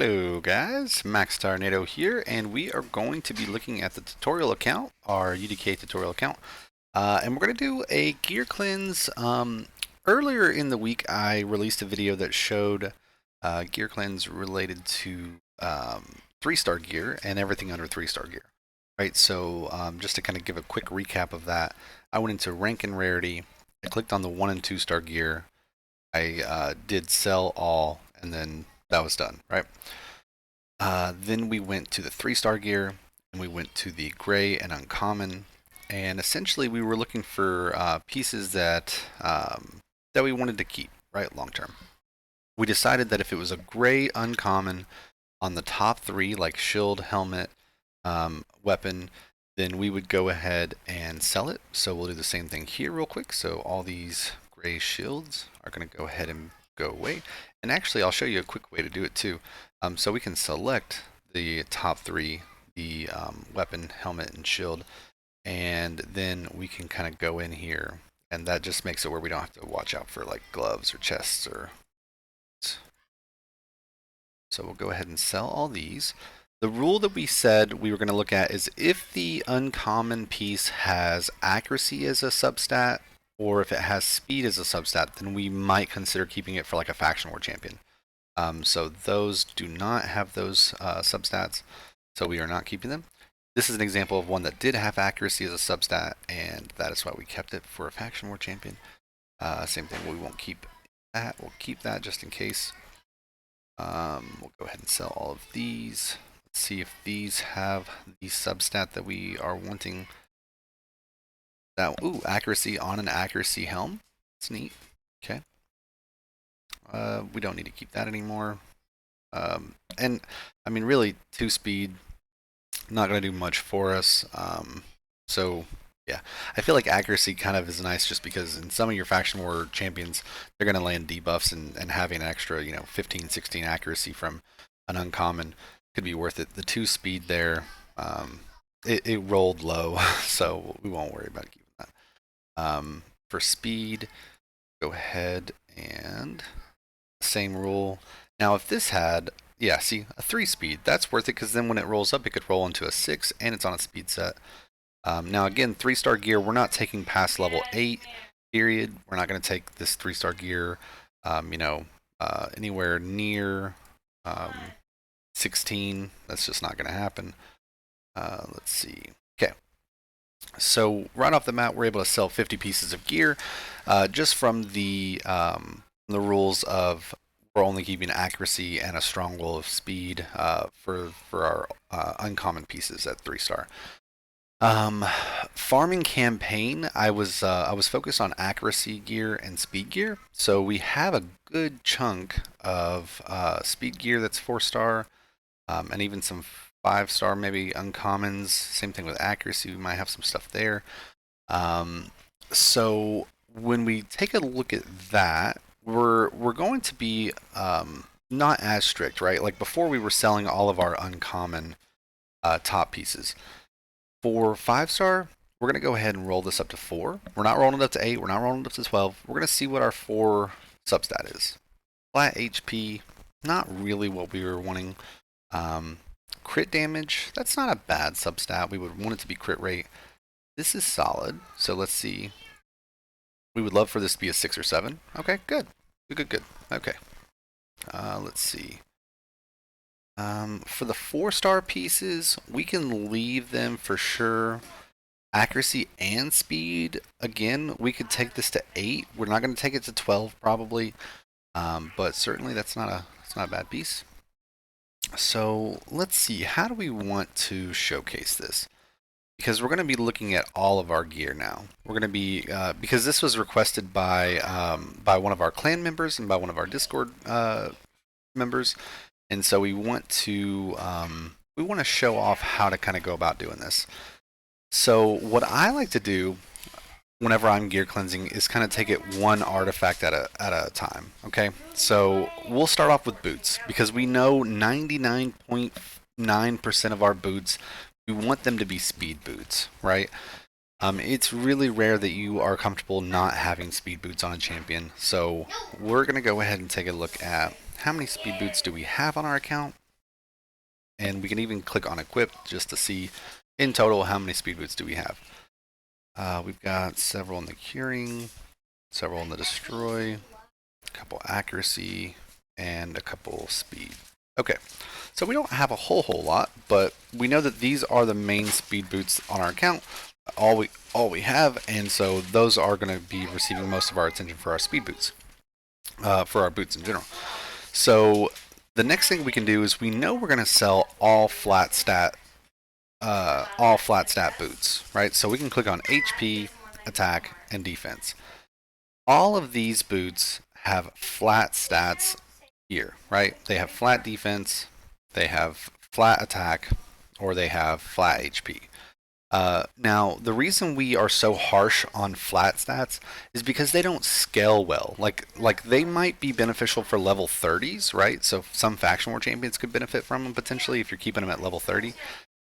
Hello guys, Max Tornado here, and we are going to be looking at the tutorial account, our UDK tutorial account, and we're going to do a gear cleanse. Earlier in the week I released a video that showed gear cleanse related to 3-star gear and everything under 3-star gear. Right, so just to kind of give a quick recap of that, I went into rank and rarity, I clicked on the 1 and 2-star gear, I did sell all, and then that was done, right? Then we went to the 3-star gear, and we went to the gray and uncommon, and essentially we were looking for pieces that that we wanted to keep, right, long term. We decided that if it was a gray uncommon on the top 3, like shield, helmet, weapon, then we would go ahead and sell it. So we'll do the same thing here real quick. So all these gray shields are going to go ahead and go away. And actually, I'll show you a quick way to do it too. So we can select the top 3, the weapon, helmet, and shield, and then we can kind of go in here, and that just makes it where we don't have to watch out for like gloves or chests or. So we'll go ahead and sell all these. The rule that we said we were going to look at is if the uncommon piece has accuracy as a substat, or if it has speed as a substat, then we might consider keeping it for like a faction war champion. So those do not have those substats, so we are not keeping them. This is an example of one that did have accuracy as a substat, and that is why we kept it for a faction war champion. Same thing, we won't keep that. We'll keep that just in case. We'll go ahead and sell all of these. Let's see if these have the substat that we are wanting. That, ooh, accuracy on an accuracy helm. That's neat. Okay. We don't need to keep that anymore. And I mean, really, 2 speed, not going to do much for us. So yeah, I feel like accuracy kind of is nice just because in some of your faction war champions, they're going to land debuffs, and having an extra, 15, 16 accuracy from an uncommon could be worth it. The 2 speed there, it rolled low, so we won't worry about keeping that. For speed, go ahead and same rule. Now if this had, yeah, see, a 3 speed, that's worth it because then when it rolls up, it could roll into a 6 and it's on a speed set. Now again, 3-star gear, we're not taking past level 8, period. We're not going to take this 3-star gear, anywhere near 16. That's just not going to happen. Let's see. Okay. So right off the bat, we're able to sell 50 pieces of gear, just from the rules of we're only keeping accuracy and a strong will of speed for our uncommon pieces at 3-star. Farming campaign, I was focused on accuracy gear and speed gear. So we have a good chunk of speed gear that's 4-star, and even some 5-star, maybe uncommons. Same thing with accuracy, we might have some stuff there. So when we take a look at that, we're going to be not as strict, right? Like before, we were selling all of our uncommon top pieces. For 5-star, we're going to go ahead and roll this up to 4. We're not rolling it up to 8. We're not rolling it up to 12. We're going to see what our 4 substat is. Flat HP, not really what we were wanting. Crit damage, that's not a bad substat. We would want it to be crit rate. This is solid, so let's see. We would love for this to be a 6 or 7. Okay, good. Good. Okay. Let's see. For the 4-star pieces, we can leave them for sure. Accuracy and speed, again, we could take this to 8. We're not going to take it to 12 probably, but certainly that's not a bad piece. So let's see, how do we want to showcase this? Because we're going to be looking at all of our gear now. We're going to be, because this was requested by one of our clan members and by one of our Discord members, and so we want to show off how to kind of go about doing this. So what I like to do whenever I'm gear cleansing is kind of take it one artifact at a time. Okay, so we'll start off with boots because we know 99.9% of our boots, we want them to be speed boots, right? It's really rare that you are comfortable not having speed boots on a champion. So we're going to go ahead and take a look at how many speed boots do we have on our account. And we can even click on equip just to see in total how many speed boots do we have. We've got several in the curing, several in the destroy, a couple accuracy, and a couple speed. Okay, so we don't have a whole lot, but we know that these are the main speed boots on our account, all we have, and so those are going to be receiving most of our attention for our speed boots, for our boots in general. So the next thing we can do is we know we're going to sell all flat stat boots, right? So we can click on HP, attack, and defense. All of these boots have flat stats here, right? They have flat defense, they have flat attack, or they have flat HP. Now, the reason we are so harsh on flat stats is because they don't scale well. Like they might be beneficial for level 30s, right? So some faction war champions could benefit from them potentially if you're keeping them at level 30.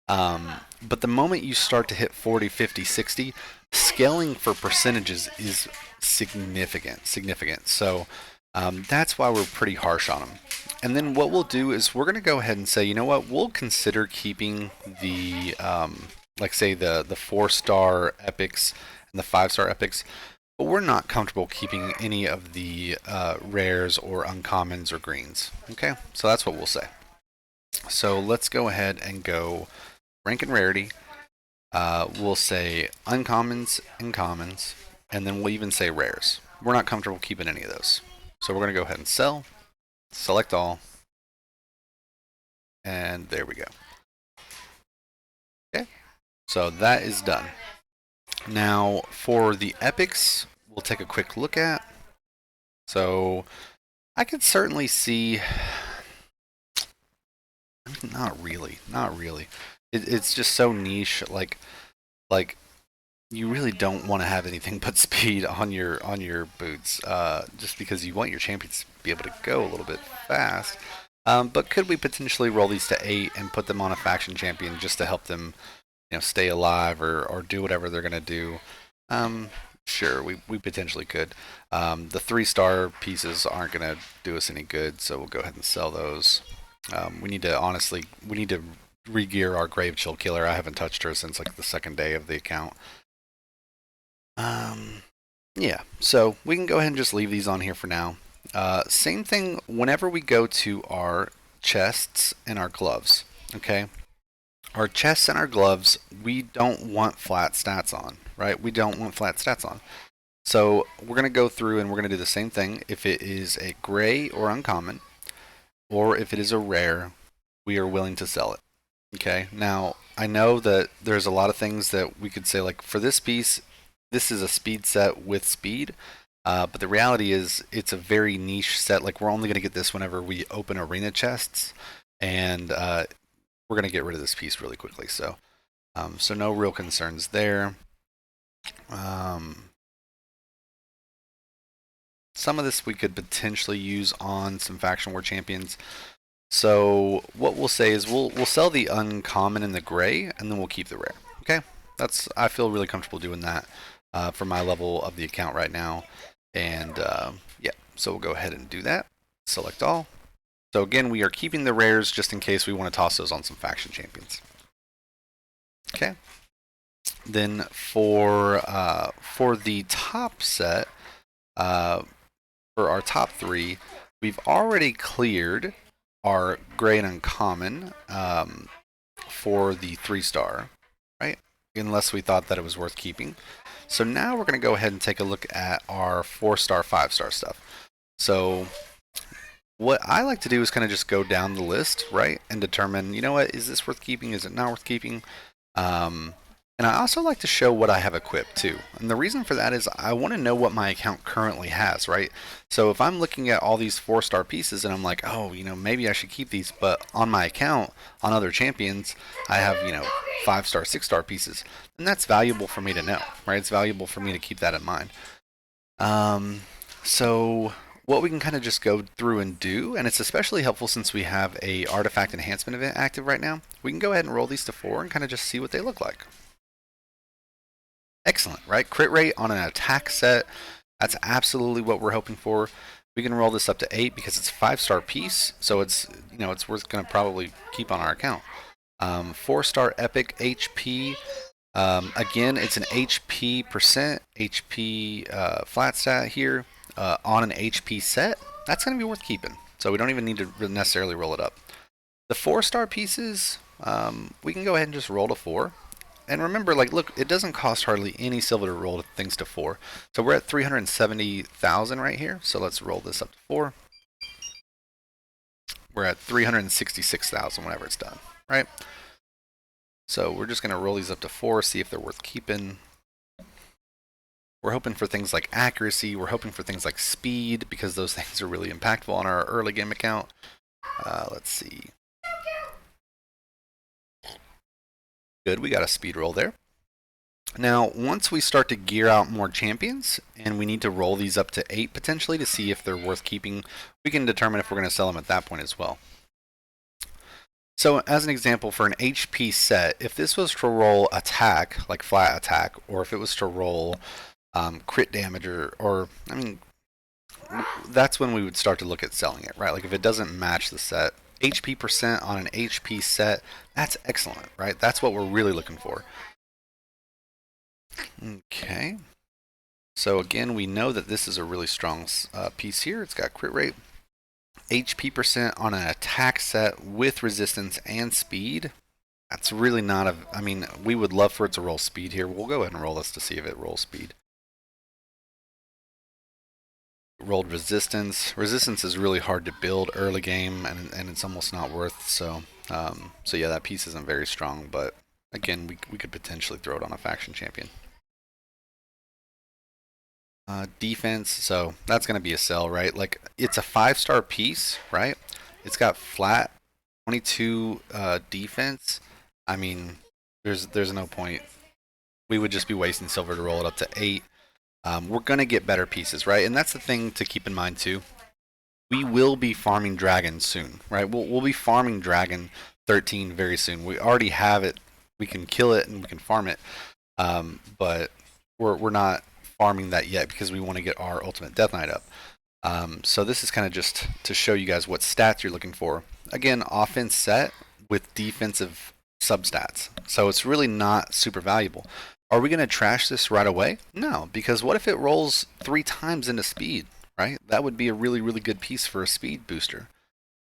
But the moment you start to hit 40, 50, 60, scaling for percentages is significant. So that's why we're pretty harsh on them. And then what we'll do is we're going to go ahead and say, you know what, we'll consider keeping the, like say the 4-star epics and the 5-star epics, but we're not comfortable keeping any of the rares or uncommons or greens. Okay, so that's what we'll say. So let's go ahead and go rank and rarity. We'll say uncommons and commons, and then we'll even say rares. We're not comfortable keeping any of those. So we're going to go ahead and sell, select all, and there we go. Okay, so that is done. Now for the epics, we'll take a quick look at. So I could certainly see, not really. It's just so niche. Like you really don't want to have anything but speed on your boots, just because you want your champions to be able to go a little bit fast. But could we potentially roll these to 8 and put them on a faction champion just to help them, stay alive or do whatever they're gonna do? Sure, we potentially could. The 3-star pieces aren't gonna do us any good, so we'll go ahead and sell those. We need to re-gear our Grave Chill Killer. I haven't touched her since like the second day of the account. Yeah, so we can go ahead and just leave these on here for now. Same thing whenever we go to our chests and our gloves, okay? Our chests and our gloves, we don't want flat stats on, right? We don't want flat stats on. So we're going to go through and we're going to do the same thing. If it is a gray or uncommon, or if it is a rare, we are willing to sell it. Okay, now I know that there's a lot of things that we could say, like for this piece, this is a speed set with speed, but the reality is it's a very niche set. Like we're only going to get this whenever we open arena chests, and we're going to get rid of this piece really quickly. So, so no real concerns there. Some of this we could potentially use on some faction war champions. So what we'll say is we'll sell the uncommon and the gray, and then we'll keep the rare. Okay, I feel really comfortable doing that for my level of the account right now. And yeah, so we'll go ahead and do that. Select all. So again, we are keeping the rares just in case we want to toss those on some faction champions. Okay. Then for the top set, for our top 3, we've already cleared our gray and uncommon for the 3-star, right? Unless we thought that it was worth keeping. So now we're going to go ahead and take a look at our 4-star, 5-star stuff. So what I like to do is kind of just go down the list, right? And determine, you know what, is this worth keeping? Is it not worth keeping? And I also like to show what I have equipped too. And the reason for that is I want to know what my account currently has, right? So if I'm looking at all these 4-star pieces and I'm like, oh, maybe I should keep these, but on my account, on other champions, I have, 5-star, 6-star pieces. And that's valuable for me to know, right? It's valuable for me to keep that in mind. So what we can kind of just go through and do, and it's especially helpful since we have a artifact enhancement event active right now, we can go ahead and roll these to 4 and kind of just see what they look like. Excellent, right? Crit rate on an attack set. That's absolutely what we're hoping for. We can roll this up to 8 because it's a 5-star piece, so it's, you know, it's worth going to probably keep on our account. 4-star epic HP. Again, it's an HP percent, HP flat stat here on an HP set. That's going to be worth keeping, so we don't even need to necessarily roll it up. The 4-star pieces, we can go ahead and just roll to 4. And remember, like, look, it doesn't cost hardly any silver to roll things to 4. So we're at 370,000 right here. So let's roll this up to 4. We're at 366,000 whenever it's done, right? So we're just going to roll these up to 4, see if they're worth keeping. We're hoping for things like accuracy. We're hoping for things like speed, because those things are really impactful on our early game account. Let's see. Good, we got a speed roll there. Now, once we start to gear out more champions, and we need to roll these up to 8 potentially to see if they're worth keeping, we can determine if we're going to sell them at that point as well. So as an example, for an HP set, if this was to roll attack, like flat attack, or if it was to roll crit damage, or I mean, that's when we would start to look at selling it, right? Like if it doesn't match the set. HP percent on an HP set, that's excellent, right? That's what we're really looking for. Okay. So again, we know that this is a really strong piece here. It's got crit rate. HP percent on an attack set with resistance and speed. That's really not a... I mean, we would love for it to roll speed here. We'll go ahead and roll this to see if it rolls speed. Rolled resistance. Resistance is really hard to build early game, and it's almost not worth. So yeah, that piece isn't very strong. But again, we could potentially throw it on a faction champion. Defense, so that's going to be a sell, right? Like, it's a 5-star piece, right? It's got flat 22 defense. I mean, there's no point. We would just be wasting silver to roll it up to 8. We're going to get better pieces, right? And that's the thing to keep in mind too. We will be farming Dragon soon, right? We'll be farming Dragon 13 very soon. We already have it. We can kill it and we can farm it, but we're not farming that yet because we want to get our ultimate Death Knight up. So this is kind of just to show you guys what stats you're looking for. Again, offense set with defensive substats. So it's really not super valuable. Are we going to trash this right away? No, because what if it rolls 3 times into speed, right? That would be a really, really good piece for a speed booster.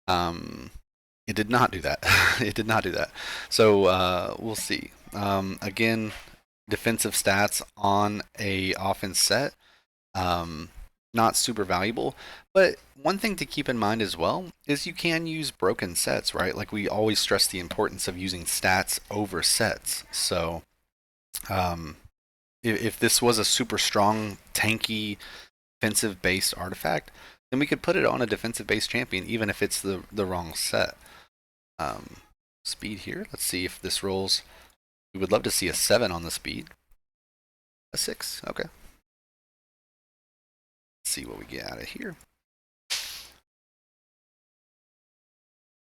It did not do that. It did not do that. So we'll see. Again, defensive stats on a offense set, not super valuable. But one thing to keep in mind as well is you can use broken sets, right? Like we always stress the importance of using stats over sets. So if this was a super strong, tanky, defensive-based artifact, then we could put it on a defensive-based champion, even if it's the wrong set. Speed here. Let's see if this rolls. We would love to see a 7 on the speed. A 6. Okay. Let's see what we get out of here.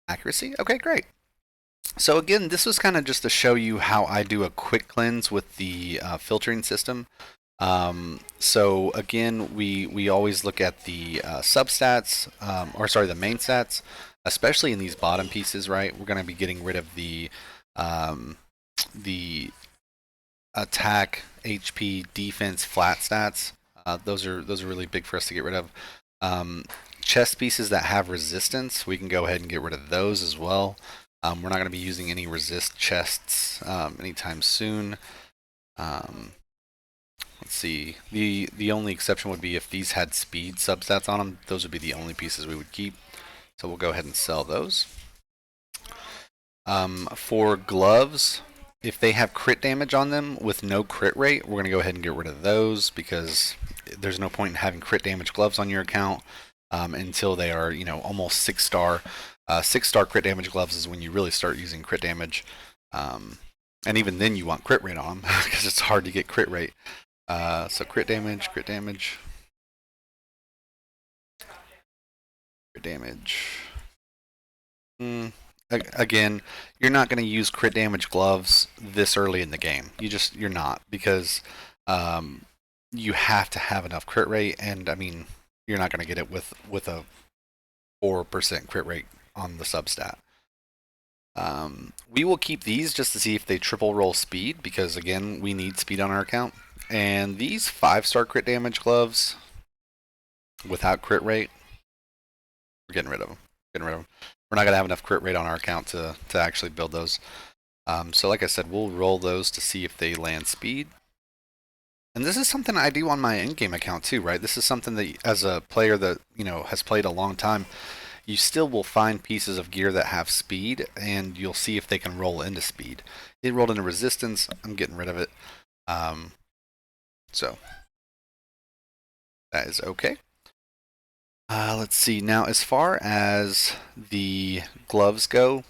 Accuracy. Okay, great. So again, this was kind of just to show you how I do a quick cleanse with the filtering system. So again, we always look at the substats, or sorry, the main stats, especially in these bottom pieces, right? We're going to be getting rid of the attack, HP, defense, flat stats. Those are really big for us to get rid of. Chest pieces that have resistance, we can go ahead and get rid of those as well. We're not going to be using any resist chests anytime soon. Let's see. The only exception would be if these had speed substats on them. Those would be the only pieces we would keep. So we'll go ahead and sell those. For gloves, if they have crit damage on them with no crit rate, we're going to go ahead and get rid of those because there's no point in having crit damage gloves on your account until they are, you know, almost 6-star. 6-star crit damage gloves is when you really start using crit damage. And even then you want crit rate on them because it's hard to get crit rate. So crit damage, crit damage. Crit damage. Again, you're not going to use crit damage gloves this early in the game. You're not, because you have to have enough crit rate, and I mean, you're not going to get it with a 4% crit rate on the substat. We will keep these just to see if they triple roll speed, because again, we need speed on our account. And these 5-star crit damage gloves without crit rate, we're getting rid of them. We're not gonna have enough crit rate on our account to actually build those. So like I said, we'll roll those to see if they land speed. And this is something I do on my in-game account too, right? This is something that, as a player that has played a long time, you still will find pieces of gear that have speed, and you'll see if they can roll into speed. It rolled into resistance. I'm getting rid of it. So that is okay. Let's see. Now, as far as the gloves go,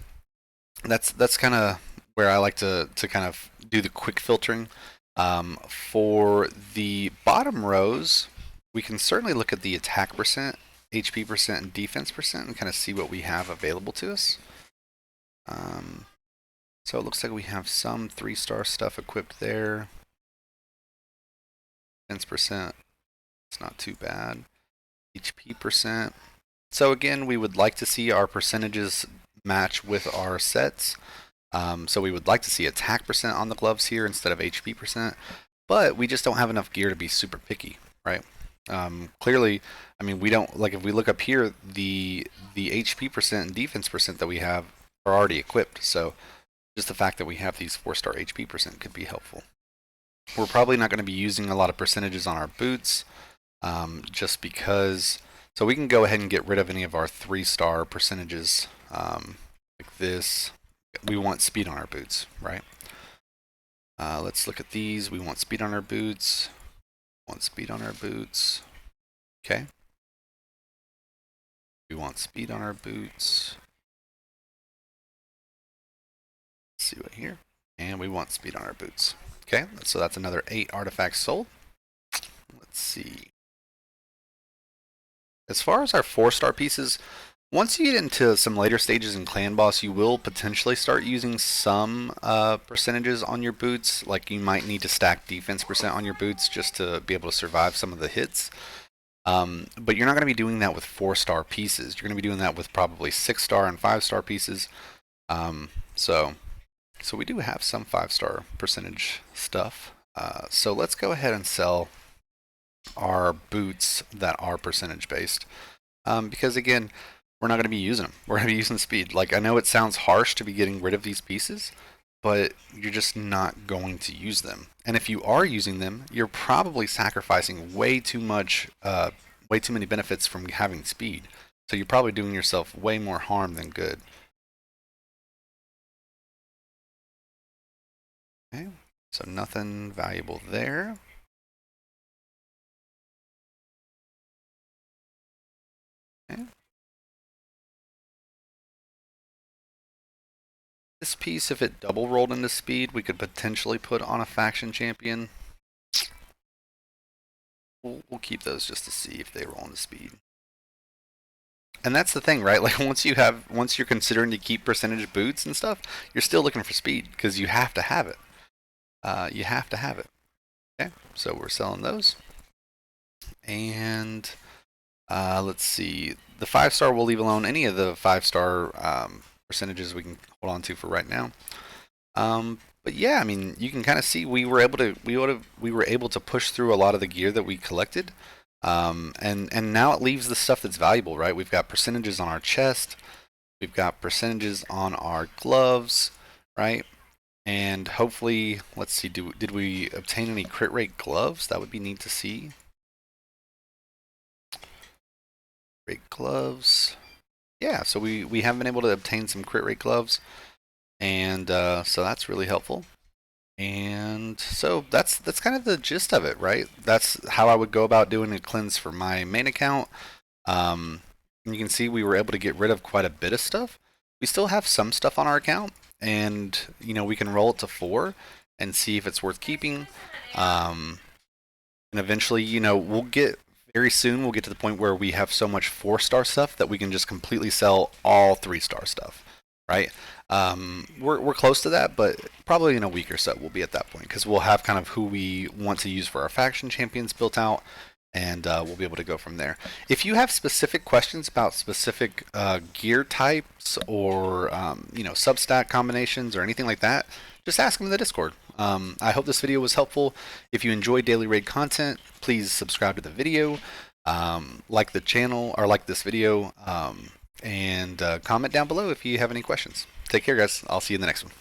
that's kind of where I like to kind of do the quick filtering. For the bottom rows, we can certainly look at the attack percent, HP percent, and defense percent, and kind of see what we have available to us. So it looks like we have some 3-star stuff equipped there. Defense percent, it's not too bad. HP percent. So again, we would like to see our percentages match with our sets. So we would like to see attack percent on the gloves here instead of HP percent, but we just don't have enough gear to be super picky, right? Clearly, I mean, we don't, like, if we look up here, the HP percent and defense percent that we have are already equipped. So just the fact that we have these 4-star HP percent could be helpful. We're probably not going to be using a lot of percentages on our boots, just because. So we can go ahead and get rid of any of our 3-star percentages, like this. We want speed on our boots, right? Let's look at these. We want speed on our boots. Want speed on our boots. Okay. We want speed on our boots. Let's see what here. And we want speed on our boots. Okay, so that's another 8 artifacts sold. Let's see. As far as our 4-star pieces, once you get into some later stages in Clan Boss, you will potentially start using some percentages on your boots. Like, you might need to stack defense percent on your boots just to be able to survive some of the hits. But you're not going to be doing that with 4-star pieces. You're going to be doing that with probably 6-star and 5-star pieces. So we do have some 5-star percentage stuff. So let's go ahead and sell our boots that are percentage based. Because again, we're not going to be using them. We're going to be using speed. Like, I know it sounds harsh to be getting rid of these pieces, but you're just not going to use them. And if you are using them, you're probably sacrificing way too many benefits from having speed. So you're probably doing yourself way more harm than good. Okay, so nothing valuable there. Okay. This piece, if it double rolled into speed, we could potentially put on a faction champion. We'll keep those just to see if they roll into speed. And that's the thing, right? Like, once you're considering to keep percentage boots and stuff, you're still looking for speed because you have to have it. You have to have it. Okay, so we're selling those. And let's see, the 5-star we'll leave alone. Any of the 5-star percentages we can hold on to for right now. But yeah, I mean, you can kind of see we were able to push through a lot of the gear that we collected. And now it leaves the stuff that's valuable, right? We've got percentages on our chest, we've got percentages on our gloves, right? And hopefully, let's see, did we obtain any crit rate gloves? That would be neat to see. Crit gloves. Yeah, so we have been able to obtain some crit rate gloves, and so that's really helpful. And so that's kind of the gist of it, right? That's how I would go about doing a cleanse for my main account. You can see we were able to get rid of quite a bit of stuff. We still have some stuff on our account, and we can roll it to 4 and see if it's worth keeping. And eventually, we'll get very soon. We'll get to the point where we have so much 4-star stuff that we can just completely sell all 3-star stuff, right? We're close to that, but probably in a week or so we'll be at that point because we'll have kind of who we want to use for our faction champions built out, and we'll be able to go from there. If you have specific questions about specific gear types or substat combinations or anything like that, just ask them in the Discord. I hope this video was helpful. If you enjoy daily raid content, please subscribe to the video, like the channel or like this video, and comment down below if you have any questions. Take care, guys. I'll see you in the next one.